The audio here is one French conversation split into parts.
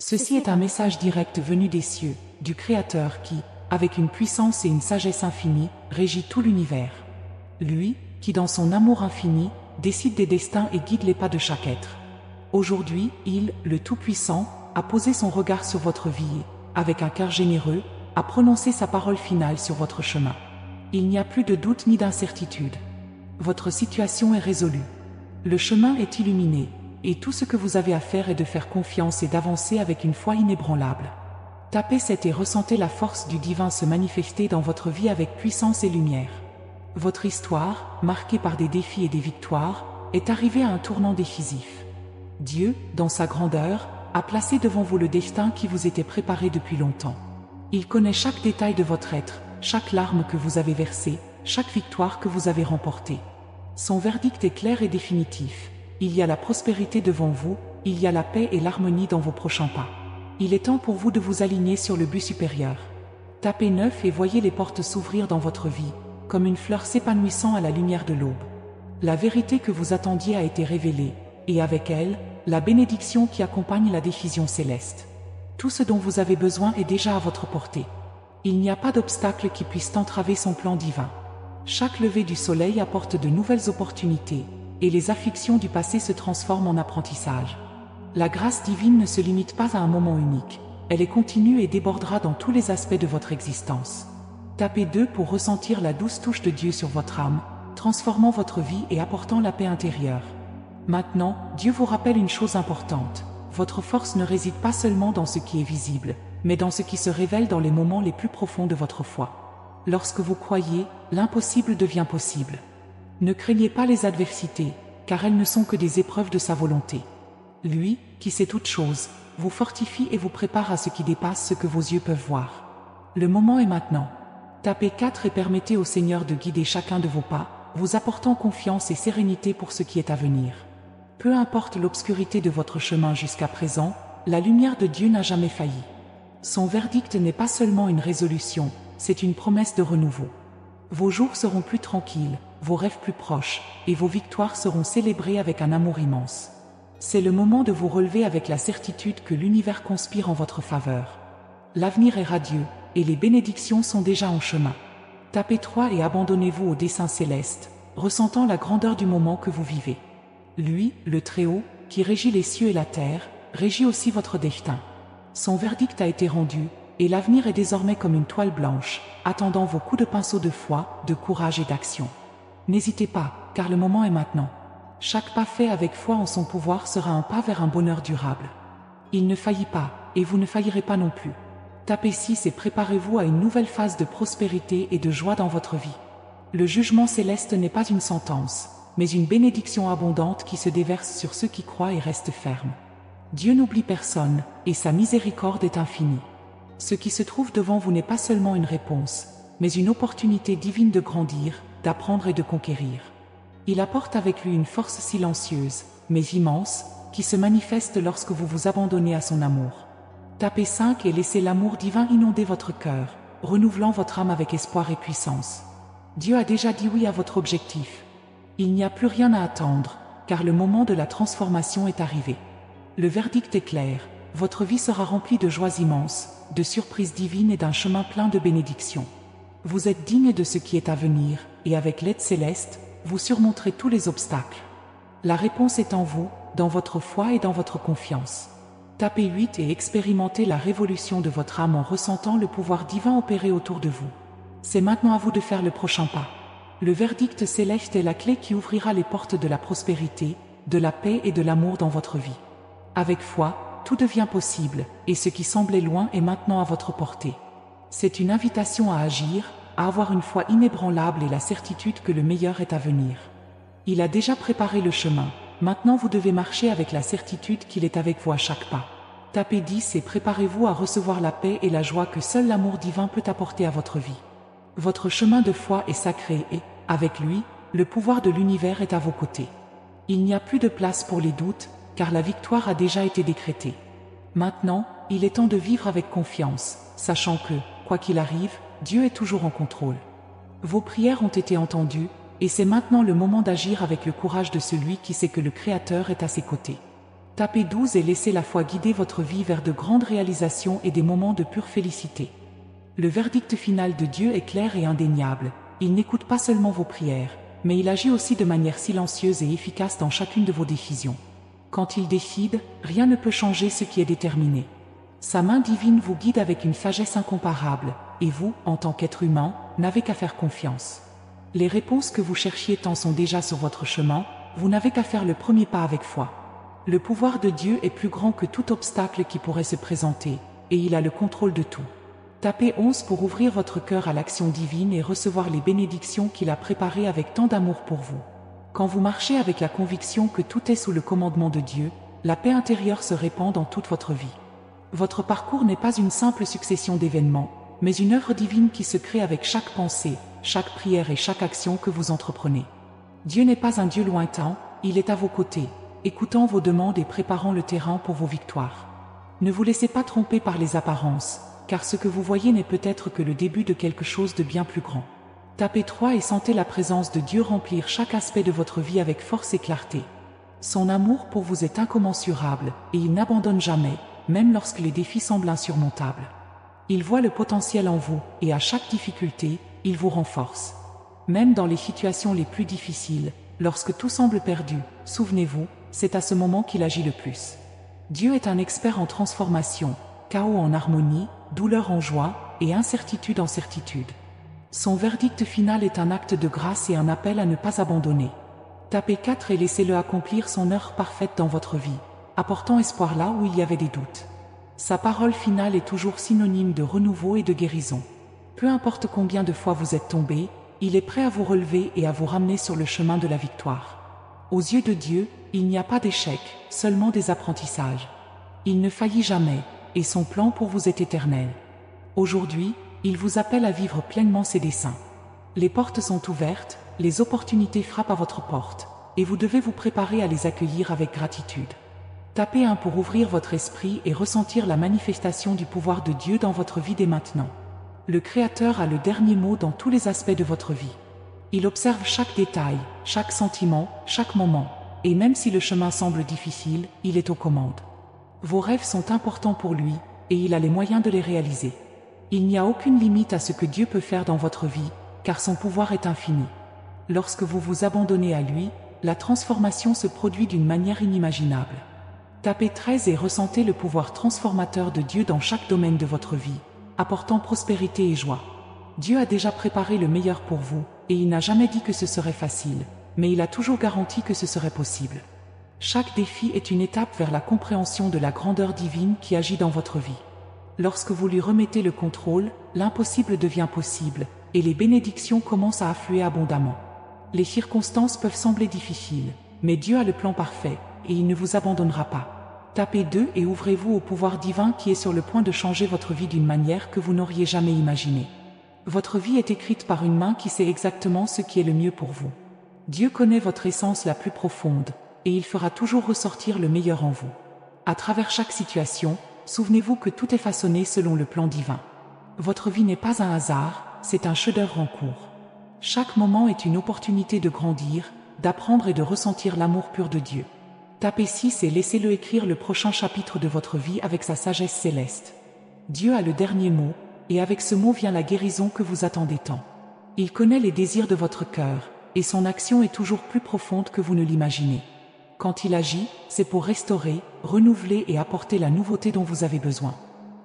Ceci est un message direct venu des cieux, du Créateur qui, avec une puissance et une sagesse infinie, régit tout l'univers. Lui, qui dans son amour infini, décide des destins et guide les pas de chaque être. Aujourd'hui, il, le Tout-Puissant, a posé son regard sur votre vie et, avec un cœur généreux, a prononcé sa parole finale sur votre chemin. Il n'y a plus de doute ni d'incertitude. Votre situation est résolue. Le chemin est illuminé. Et tout ce que vous avez à faire est de faire confiance et d'avancer avec une foi inébranlable. Tapez cette et ressentez la force du divin se manifester dans votre vie avec puissance et lumière. Votre histoire, marquée par des défis et des victoires, est arrivée à un tournant décisif. Dieu, dans sa grandeur, a placé devant vous le destin qui vous était préparé depuis longtemps. Il connaît chaque détail de votre être, chaque larme que vous avez versée, chaque victoire que vous avez remportée. Son verdict est clair et définitif. Il y a la prospérité devant vous, il y a la paix et l'harmonie dans vos prochains pas. Il est temps pour vous de vous aligner sur le but supérieur. Tapez 9 et voyez les portes s'ouvrir dans votre vie, comme une fleur s'épanouissant à la lumière de l'aube. La vérité que vous attendiez a été révélée, et avec elle, la bénédiction qui accompagne la décision céleste. Tout ce dont vous avez besoin est déjà à votre portée. Il n'y a pas d'obstacle qui puisse entraver son plan divin. Chaque lever du soleil apporte de nouvelles opportunités, et les afflictions du passé se transforment en apprentissage. La grâce divine ne se limite pas à un moment unique, elle est continue et débordera dans tous les aspects de votre existence. Tapez 2 pour ressentir la douce touche de Dieu sur votre âme, transformant votre vie et apportant la paix intérieure. Maintenant, Dieu vous rappelle une chose importante, votre force ne réside pas seulement dans ce qui est visible, mais dans ce qui se révèle dans les moments les plus profonds de votre foi. Lorsque vous croyez, l'impossible devient possible. Ne craignez pas les adversités, car elles ne sont que des épreuves de sa volonté. Lui, qui sait toutes choses, vous fortifie et vous prépare à ce qui dépasse ce que vos yeux peuvent voir. Le moment est maintenant. Tapez 4 et permettez au Seigneur de guider chacun de vos pas, vous apportant confiance et sérénité pour ce qui est à venir. Peu importe l'obscurité de votre chemin jusqu'à présent, la lumière de Dieu n'a jamais failli. Son verdict n'est pas seulement une résolution, c'est une promesse de renouveau. Vos jours seront plus tranquilles, vos rêves plus proches, et vos victoires seront célébrées avec un amour immense. C'est le moment de vous relever avec la certitude que l'univers conspire en votre faveur. L'avenir est radieux, et les bénédictions sont déjà en chemin. Tapez 3 et abandonnez-vous au dessein céleste, ressentant la grandeur du moment que vous vivez. Lui, le Très-Haut, qui régit les cieux et la terre, régit aussi votre destin. Son verdict a été rendu, et l'avenir est désormais comme une toile blanche, attendant vos coups de pinceau de foi, de courage et d'action. N'hésitez pas, car le moment est maintenant. Chaque pas fait avec foi en son pouvoir sera un pas vers un bonheur durable. Il ne faillit pas, et vous ne faillirez pas non plus. Tapez 6 et préparez-vous à une nouvelle phase de prospérité et de joie dans votre vie. Le jugement céleste n'est pas une sentence, mais une bénédiction abondante qui se déverse sur ceux qui croient et restent fermes. Dieu n'oublie personne, et sa miséricorde est infinie. Ce qui se trouve devant vous n'est pas seulement une réponse, mais une opportunité divine de grandir, d'apprendre et de conquérir. Il apporte avec lui une force silencieuse, mais immense, qui se manifeste lorsque vous vous abandonnez à son amour. Tapez 5 et laissez l'amour divin inonder votre cœur, renouvelant votre âme avec espoir et puissance. Dieu a déjà dit oui à votre objectif. Il n'y a plus rien à attendre, car le moment de la transformation est arrivé. Le verdict est clair, votre vie sera remplie de joies immenses, de surprises divines et d'un chemin plein de bénédictions. Vous êtes digne de ce qui est à venir, et avec l'aide céleste, vous surmonterez tous les obstacles. La réponse est en vous, dans votre foi et dans votre confiance. Tapez 8 et expérimentez la révolution de votre âme en ressentant le pouvoir divin opérer autour de vous. C'est maintenant à vous de faire le prochain pas. Le verdict céleste est la clé qui ouvrira les portes de la prospérité, de la paix et de l'amour dans votre vie. Avec foi, tout devient possible, et ce qui semblait loin est maintenant à votre portée. C'est une invitation à agir, à avoir une foi inébranlable et la certitude que le meilleur est à venir. Il a déjà préparé le chemin, maintenant vous devez marcher avec la certitude qu'il est avec vous à chaque pas. Tapez 10 et préparez-vous à recevoir la paix et la joie que seul l'amour divin peut apporter à votre vie. Votre chemin de foi est sacré et, avec lui, le pouvoir de l'univers est à vos côtés. Il n'y a plus de place pour les doutes, car la victoire a déjà été décrétée. Maintenant, il est temps de vivre avec confiance, sachant que, quoi qu'il arrive, Dieu est toujours en contrôle. Vos prières ont été entendues, et c'est maintenant le moment d'agir avec le courage de celui qui sait que le Créateur est à ses côtés. Tapez 12 et laissez la foi guider votre vie vers de grandes réalisations et des moments de pure félicité. Le verdict final de Dieu est clair et indéniable. Il n'écoute pas seulement vos prières, mais il agit aussi de manière silencieuse et efficace dans chacune de vos décisions. Quand il décide, rien ne peut changer ce qui est déterminé. Sa main divine vous guide avec une sagesse incomparable, et vous, en tant qu'être humain, n'avez qu'à faire confiance. Les réponses que vous cherchiez tant sont déjà sur votre chemin, vous n'avez qu'à faire le premier pas avec foi. Le pouvoir de Dieu est plus grand que tout obstacle qui pourrait se présenter, et il a le contrôle de tout. Tapez 11 pour ouvrir votre cœur à l'action divine et recevoir les bénédictions qu'il a préparées avec tant d'amour pour vous. Quand vous marchez avec la conviction que tout est sous le commandement de Dieu, la paix intérieure se répand dans toute votre vie. Votre parcours n'est pas une simple succession d'événements, mais une œuvre divine qui se crée avec chaque pensée, chaque prière et chaque action que vous entreprenez. Dieu n'est pas un Dieu lointain, il est à vos côtés, écoutant vos demandes et préparant le terrain pour vos victoires. Ne vous laissez pas tromper par les apparences, car ce que vous voyez n'est peut-être que le début de quelque chose de bien plus grand. Tapez 3 et sentez la présence de Dieu remplir chaque aspect de votre vie avec force et clarté. Son amour pour vous est incommensurable, et il n'abandonne jamais, même lorsque les défis semblent insurmontables. Il voit le potentiel en vous, et à chaque difficulté, il vous renforce. Même dans les situations les plus difficiles, lorsque tout semble perdu, souvenez-vous, c'est à ce moment qu'il agit le plus. Dieu est un expert en transformation, chaos en harmonie, douleur en joie, et incertitude en certitude. Son verdict final est un acte de grâce et un appel à ne pas abandonner. Tapez 4 et laissez-le accomplir son œuvre parfaite dans votre vie, apportant espoir là où il y avait des doutes. Sa parole finale est toujours synonyme de renouveau et de guérison. Peu importe combien de fois vous êtes tombé, il est prêt à vous relever et à vous ramener sur le chemin de la victoire. Aux yeux de Dieu, il n'y a pas d'échec, seulement des apprentissages. Il ne faillit jamais, et son plan pour vous est éternel. Aujourd'hui, il vous appelle à vivre pleinement ses desseins. Les portes sont ouvertes, les opportunités frappent à votre porte, et vous devez vous préparer à les accueillir avec gratitude. Tapez 1 pour ouvrir votre esprit et ressentir la manifestation du pouvoir de Dieu dans votre vie dès maintenant. Le Créateur a le dernier mot dans tous les aspects de votre vie. Il observe chaque détail, chaque sentiment, chaque moment, et même si le chemin semble difficile, il est aux commandes. Vos rêves sont importants pour lui, et il a les moyens de les réaliser. Il n'y a aucune limite à ce que Dieu peut faire dans votre vie, car son pouvoir est infini. Lorsque vous vous abandonnez à lui, la transformation se produit d'une manière inimaginable. Tapez 13 et ressentez le pouvoir transformateur de Dieu dans chaque domaine de votre vie, apportant prospérité et joie. Dieu a déjà préparé le meilleur pour vous, et il n'a jamais dit que ce serait facile, mais il a toujours garanti que ce serait possible. Chaque défi est une étape vers la compréhension de la grandeur divine qui agit dans votre vie. Lorsque vous lui remettez le contrôle, l'impossible devient possible, et les bénédictions commencent à affluer abondamment. Les circonstances peuvent sembler difficiles, mais Dieu a le plan parfait, et il ne vous abandonnera pas. Tapez 2 et ouvrez-vous au pouvoir divin qui est sur le point de changer votre vie d'une manière que vous n'auriez jamais imaginée. Votre vie est écrite par une main qui sait exactement ce qui est le mieux pour vous. Dieu connaît votre essence la plus profonde, et il fera toujours ressortir le meilleur en vous. À travers chaque situation, souvenez-vous que tout est façonné selon le plan divin. Votre vie n'est pas un hasard, c'est un chef-d'œuvre en cours. Chaque moment est une opportunité de grandir, d'apprendre et de ressentir l'amour pur de Dieu. Tapez 6 et laissez-le écrire le prochain chapitre de votre vie avec sa sagesse céleste. Dieu a le dernier mot, et avec ce mot vient la guérison que vous attendez tant. Il connaît les désirs de votre cœur, et son action est toujours plus profonde que vous ne l'imaginez. Quand il agit, c'est pour restaurer, renouveler et apporter la nouveauté dont vous avez besoin.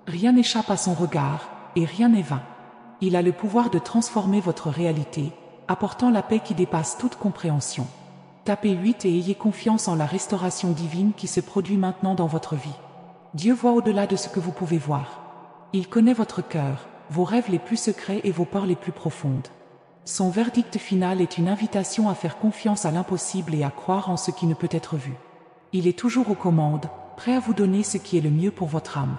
Rien n'échappe à son regard, et rien n'est vain. Il a le pouvoir de transformer votre réalité, apportant la paix qui dépasse toute compréhension. Tapez 8 et ayez confiance en la restauration divine qui se produit maintenant dans votre vie. Dieu voit au-delà de ce que vous pouvez voir. Il connaît votre cœur, vos rêves les plus secrets et vos peurs les plus profondes. Son verdict final est une invitation à faire confiance à l'impossible et à croire en ce qui ne peut être vu. Il est toujours aux commandes, prêt à vous donner ce qui est le mieux pour votre âme.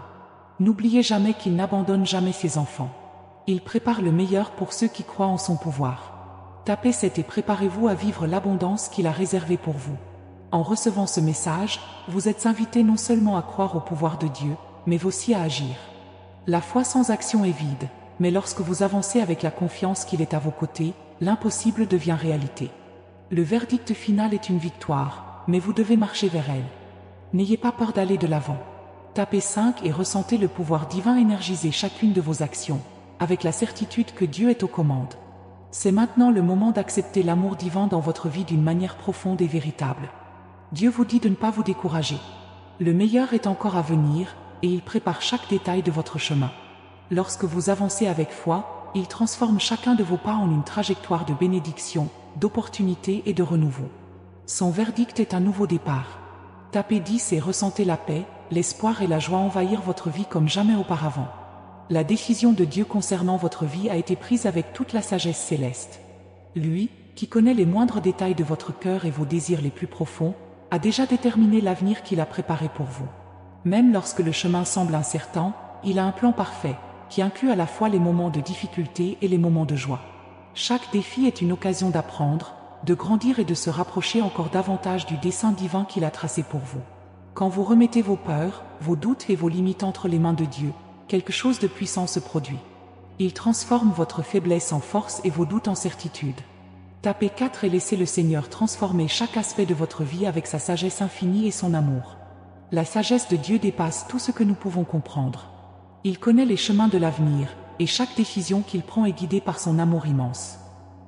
N'oubliez jamais qu'il n'abandonne jamais ses enfants. Il prépare le meilleur pour ceux qui croient en son pouvoir. Tapez 7 et préparez-vous à vivre l'abondance qu'il a réservée pour vous. En recevant ce message, vous êtes invité non seulement à croire au pouvoir de Dieu, mais aussi à agir. La foi sans action est vide, mais lorsque vous avancez avec la confiance qu'il est à vos côtés, l'impossible devient réalité. Le verdict final est une victoire, mais vous devez marcher vers elle. N'ayez pas peur d'aller de l'avant. Tapez 5 et ressentez le pouvoir divin énergiser chacune de vos actions, avec la certitude que Dieu est aux commandes. C'est maintenant le moment d'accepter l'amour divin dans votre vie d'une manière profonde et véritable. Dieu vous dit de ne pas vous décourager. Le meilleur est encore à venir, et il prépare chaque détail de votre chemin. Lorsque vous avancez avec foi, il transforme chacun de vos pas en une trajectoire de bénédiction, d'opportunité et de renouveau. Son verdict est un nouveau départ. Tapez 10 et ressentez la paix, l'espoir et la joie envahir votre vie comme jamais auparavant. La décision de Dieu concernant votre vie a été prise avec toute la sagesse céleste. Lui, qui connaît les moindres détails de votre cœur et vos désirs les plus profonds, a déjà déterminé l'avenir qu'il a préparé pour vous. Même lorsque le chemin semble incertain, il a un plan parfait, qui inclut à la fois les moments de difficulté et les moments de joie. Chaque défi est une occasion d'apprendre, de grandir et de se rapprocher encore davantage du dessein divin qu'il a tracé pour vous. Quand vous remettez vos peurs, vos doutes et vos limites entre les mains de Dieu, quelque chose de puissant se produit. Il transforme votre faiblesse en force et vos doutes en certitude. Tapez 4 et laissez le Seigneur transformer chaque aspect de votre vie avec sa sagesse infinie et son amour. La sagesse de Dieu dépasse tout ce que nous pouvons comprendre. Il connaît les chemins de l'avenir, et chaque décision qu'il prend est guidée par son amour immense.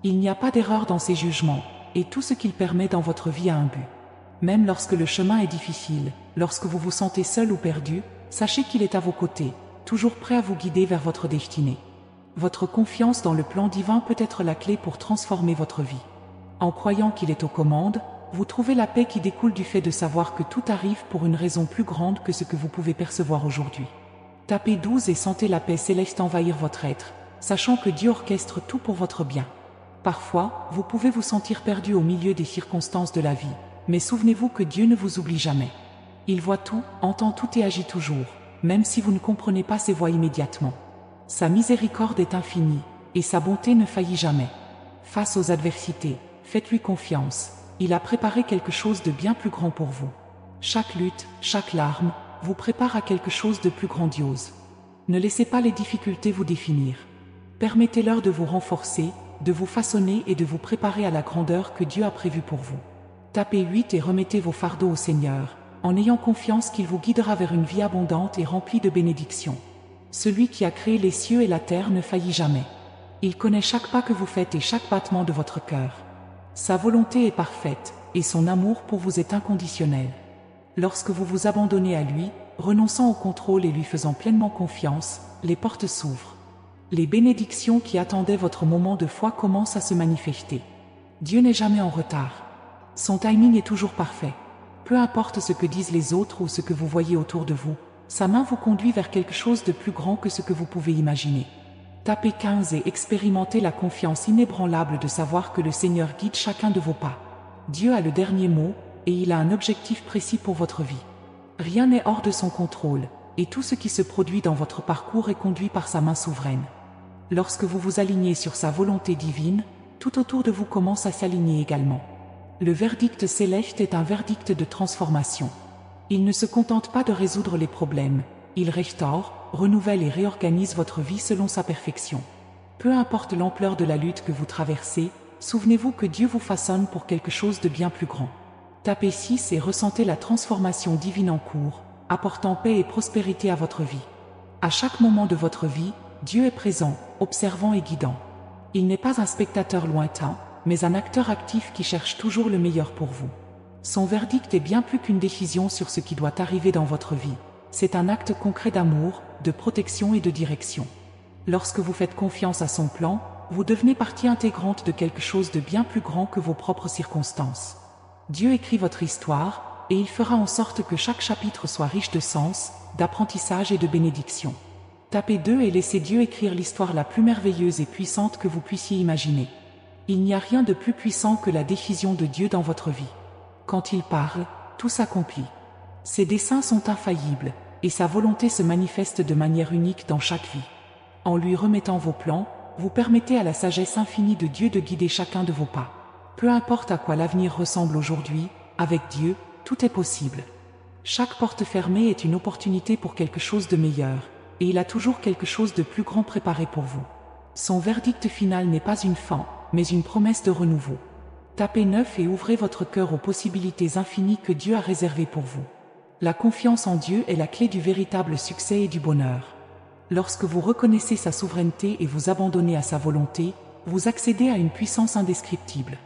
Il n'y a pas d'erreur dans ses jugements, et tout ce qu'il permet dans votre vie a un but. Même lorsque le chemin est difficile, lorsque vous vous sentez seul ou perdu, sachez qu'il est à vos côtés, toujours prêt à vous guider vers votre destinée. Votre confiance dans le plan divin peut être la clé pour transformer votre vie. En croyant qu'il est aux commandes, vous trouvez la paix qui découle du fait de savoir que tout arrive pour une raison plus grande que ce que vous pouvez percevoir aujourd'hui. Tapez 12 et sentez la paix céleste envahir votre être, sachant que Dieu orchestre tout pour votre bien. Parfois, vous pouvez vous sentir perdu au milieu des circonstances de la vie, mais souvenez-vous que Dieu ne vous oublie jamais. Il voit tout, entend tout et agit toujours, même si vous ne comprenez pas ses voies immédiatement. Sa miséricorde est infinie, et sa bonté ne faillit jamais. Face aux adversités, faites-lui confiance, il a préparé quelque chose de bien plus grand pour vous. Chaque lutte, chaque larme, vous prépare à quelque chose de plus grandiose. Ne laissez pas les difficultés vous définir. Permettez-leur de vous renforcer, de vous façonner et de vous préparer à la grandeur que Dieu a prévue pour vous. Tapez 8 et remettez vos fardeaux au Seigneur, en ayant confiance qu'il vous guidera vers une vie abondante et remplie de bénédictions. Celui qui a créé les cieux et la terre ne faillit jamais. Il connaît chaque pas que vous faites et chaque battement de votre cœur. Sa volonté est parfaite, et son amour pour vous est inconditionnel. Lorsque vous vous abandonnez à lui, renonçant au contrôle et lui faisant pleinement confiance, les portes s'ouvrent. Les bénédictions qui attendaient votre moment de foi commencent à se manifester. Dieu n'est jamais en retard. Son timing est toujours parfait. Peu importe ce que disent les autres ou ce que vous voyez autour de vous, sa main vous conduit vers quelque chose de plus grand que ce que vous pouvez imaginer. Tapez 15 et expérimentez la confiance inébranlable de savoir que le Seigneur guide chacun de vos pas. Dieu a le dernier mot, et il a un objectif précis pour votre vie. Rien n'est hors de son contrôle, et tout ce qui se produit dans votre parcours est conduit par sa main souveraine. Lorsque vous vous alignez sur sa volonté divine, tout autour de vous commence à s'aligner également. Le verdict céleste est un verdict de transformation. Il ne se contente pas de résoudre les problèmes, il restaure, renouvelle et réorganise votre vie selon sa perfection. Peu importe l'ampleur de la lutte que vous traversez, souvenez-vous que Dieu vous façonne pour quelque chose de bien plus grand. Tapez 6 et ressentez la transformation divine en cours, apportant paix et prospérité à votre vie. À chaque moment de votre vie, Dieu est présent, observant et guidant. Il n'est pas un spectateur lointain, mais un acteur actif qui cherche toujours le meilleur pour vous. Son verdict est bien plus qu'une décision sur ce qui doit arriver dans votre vie. C'est un acte concret d'amour, de protection et de direction. Lorsque vous faites confiance à son plan, vous devenez partie intégrante de quelque chose de bien plus grand que vos propres circonstances. Dieu écrit votre histoire, et il fera en sorte que chaque chapitre soit riche de sens, d'apprentissage et de bénédiction. Tapez 2 et laissez Dieu écrire l'histoire la plus merveilleuse et puissante que vous puissiez imaginer. Il n'y a rien de plus puissant que la décision de Dieu dans votre vie. Quand il parle, tout s'accomplit. Ses desseins sont infaillibles, et sa volonté se manifeste de manière unique dans chaque vie. En lui remettant vos plans, vous permettez à la sagesse infinie de Dieu de guider chacun de vos pas. Peu importe à quoi l'avenir ressemble aujourd'hui, avec Dieu, tout est possible. Chaque porte fermée est une opportunité pour quelque chose de meilleur, et il a toujours quelque chose de plus grand préparé pour vous. Son verdict final n'est pas une fin, mais une promesse de renouveau. Tapez 9 et ouvrez votre cœur aux possibilités infinies que Dieu a réservées pour vous. La confiance en Dieu est la clé du véritable succès et du bonheur. Lorsque vous reconnaissez sa souveraineté et vous abandonnez à sa volonté, vous accédez à une puissance indescriptible.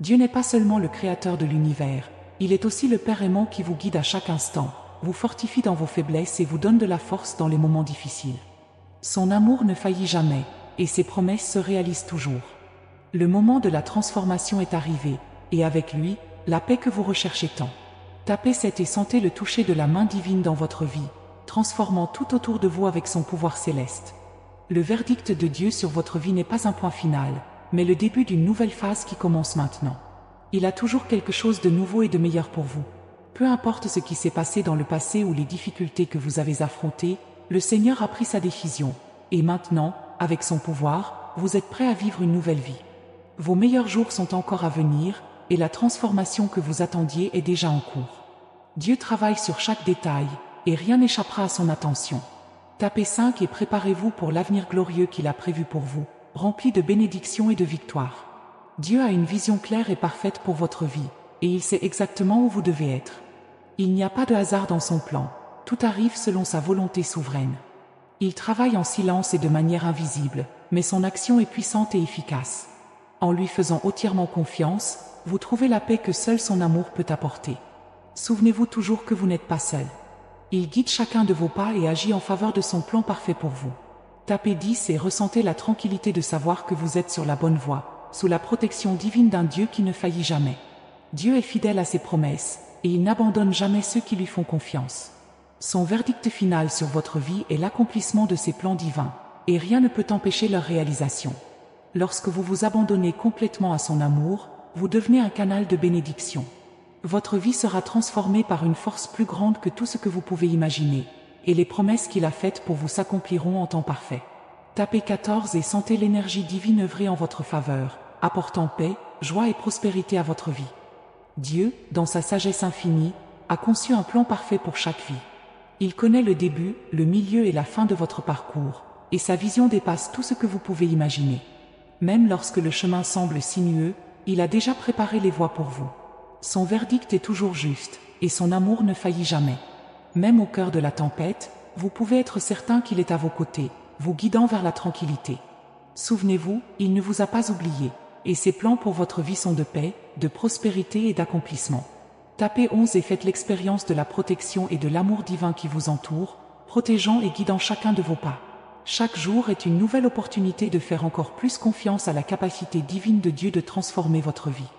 Dieu n'est pas seulement le créateur de l'univers, il est aussi le Père aimant qui vous guide à chaque instant, vous fortifie dans vos faiblesses et vous donne de la force dans les moments difficiles. Son amour ne faillit jamais, et ses promesses se réalisent toujours. Le moment de la transformation est arrivé, et avec lui, la paix que vous recherchez tant. Tapez 7 et sentez le toucher de la main divine dans votre vie, transformant tout autour de vous avec son pouvoir céleste. Le verdict de Dieu sur votre vie n'est pas un point final, mais le début d'une nouvelle phase qui commence maintenant. Il a toujours quelque chose de nouveau et de meilleur pour vous. Peu importe ce qui s'est passé dans le passé ou les difficultés que vous avez affrontées, le Seigneur a pris sa décision, et maintenant, avec son pouvoir, vous êtes prêt à vivre une nouvelle vie. Vos meilleurs jours sont encore à venir, et la transformation que vous attendiez est déjà en cours. Dieu travaille sur chaque détail, et rien n'échappera à son attention. Tapez 5 et préparez-vous pour l'avenir glorieux qu'il a prévu pour vous, rempli de bénédictions et de victoires. Dieu a une vision claire et parfaite pour votre vie, et il sait exactement où vous devez être. Il n'y a pas de hasard dans son plan, tout arrive selon sa volonté souveraine. Il travaille en silence et de manière invisible, mais son action est puissante et efficace. En lui faisant entièrement confiance, vous trouvez la paix que seul son amour peut apporter. Souvenez-vous toujours que vous n'êtes pas seul. Il guide chacun de vos pas et agit en faveur de son plan parfait pour vous. Tapez 10 et ressentez la tranquillité de savoir que vous êtes sur la bonne voie, sous la protection divine d'un Dieu qui ne faillit jamais. Dieu est fidèle à ses promesses, et il n'abandonne jamais ceux qui lui font confiance. Son verdict final sur votre vie est l'accomplissement de ses plans divins, et rien ne peut empêcher leur réalisation. Lorsque vous vous abandonnez complètement à son amour, vous devenez un canal de bénédiction. Votre vie sera transformée par une force plus grande que tout ce que vous pouvez imaginer, et les promesses qu'il a faites pour vous s'accompliront en temps parfait. Tapez 14 et sentez l'énergie divine œuvrer en votre faveur, apportant paix, joie et prospérité à votre vie. Dieu, dans sa sagesse infinie, a conçu un plan parfait pour chaque vie. Il connaît le début, le milieu et la fin de votre parcours, et sa vision dépasse tout ce que vous pouvez imaginer. Même lorsque le chemin semble sinueux, il a déjà préparé les voies pour vous. Son verdict est toujours juste, et son amour ne faillit jamais. Même au cœur de la tempête, vous pouvez être certain qu'il est à vos côtés, vous guidant vers la tranquillité. Souvenez-vous, il ne vous a pas oublié, et ses plans pour votre vie sont de paix, de prospérité et d'accomplissement. Tapez 11 et faites l'expérience de la protection et de l'amour divin qui vous entoure, protégeant et guidant chacun de vos pas. Chaque jour est une nouvelle opportunité de faire encore plus confiance à la capacité divine de Dieu de transformer votre vie.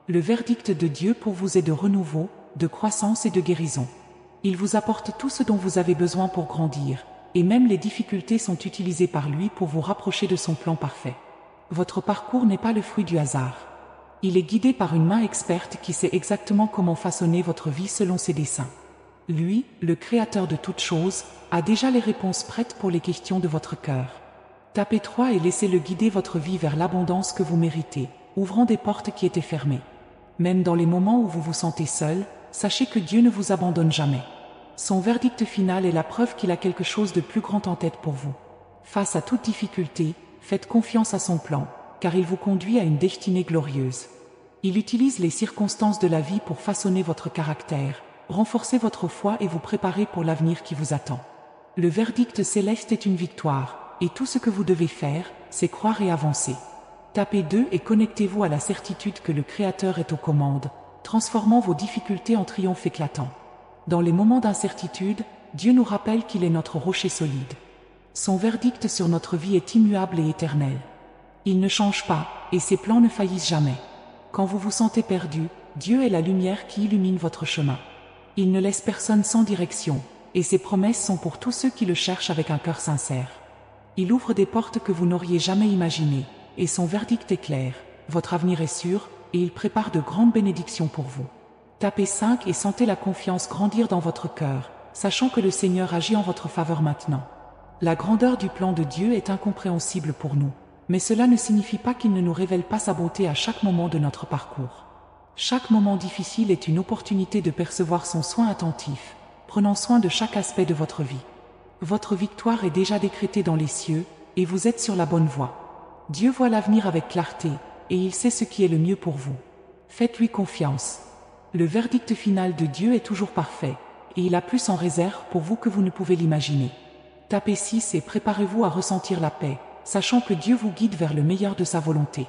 Le verdict de Dieu pour vous est de renouveau, de croissance et de guérison. Il vous apporte tout ce dont vous avez besoin pour grandir, et même les difficultés sont utilisées par lui pour vous rapprocher de son plan parfait. Votre parcours n'est pas le fruit du hasard. Il est guidé par une main experte qui sait exactement comment façonner votre vie selon ses desseins. Lui, le Créateur de toutes choses, a déjà les réponses prêtes pour les questions de votre cœur. Tapez 3 et laissez-le guider votre vie vers l'abondance que vous méritez, ouvrant des portes qui étaient fermées. Même dans les moments où vous vous sentez seul, sachez que Dieu ne vous abandonne jamais. Son verdict final est la preuve qu'il a quelque chose de plus grand en tête pour vous. Face à toute difficulté, faites confiance à son plan, car il vous conduit à une destinée glorieuse. Il utilise les circonstances de la vie pour façonner votre caractère, renforcer votre foi et vous préparer pour l'avenir qui vous attend. Le verdict céleste est une victoire, et tout ce que vous devez faire, c'est croire et avancer. Tapez 2 et connectez-vous à la certitude que le Créateur est aux commandes, transformant vos difficultés en triomphe éclatant. Dans les moments d'incertitude, Dieu nous rappelle qu'il est notre rocher solide. Son verdict sur notre vie est immuable et éternel. Il ne change pas, et ses plans ne faillissent jamais. Quand vous vous sentez perdu, Dieu est la lumière qui illumine votre chemin. Il ne laisse personne sans direction, et ses promesses sont pour tous ceux qui le cherchent avec un cœur sincère. Il ouvre des portes que vous n'auriez jamais imaginées, et son verdict est clair, votre avenir est sûr, et il prépare de grandes bénédictions pour vous. Tapez 5 et sentez la confiance grandir dans votre cœur, sachant que le Seigneur agit en votre faveur maintenant. La grandeur du plan de Dieu est incompréhensible pour nous, mais cela ne signifie pas qu'il ne nous révèle pas sa bonté à chaque moment de notre parcours. Chaque moment difficile est une opportunité de percevoir son soin attentif, prenant soin de chaque aspect de votre vie. Votre victoire est déjà décrétée dans les cieux, et vous êtes sur la bonne voie. Dieu voit l'avenir avec clarté, et il sait ce qui est le mieux pour vous. Faites-lui confiance. Le verdict final de Dieu est toujours parfait, et il a plus en réserve pour vous que vous ne pouvez l'imaginer. Tapez 6 et préparez-vous à ressentir la paix, sachant que Dieu vous guide vers le meilleur de sa volonté.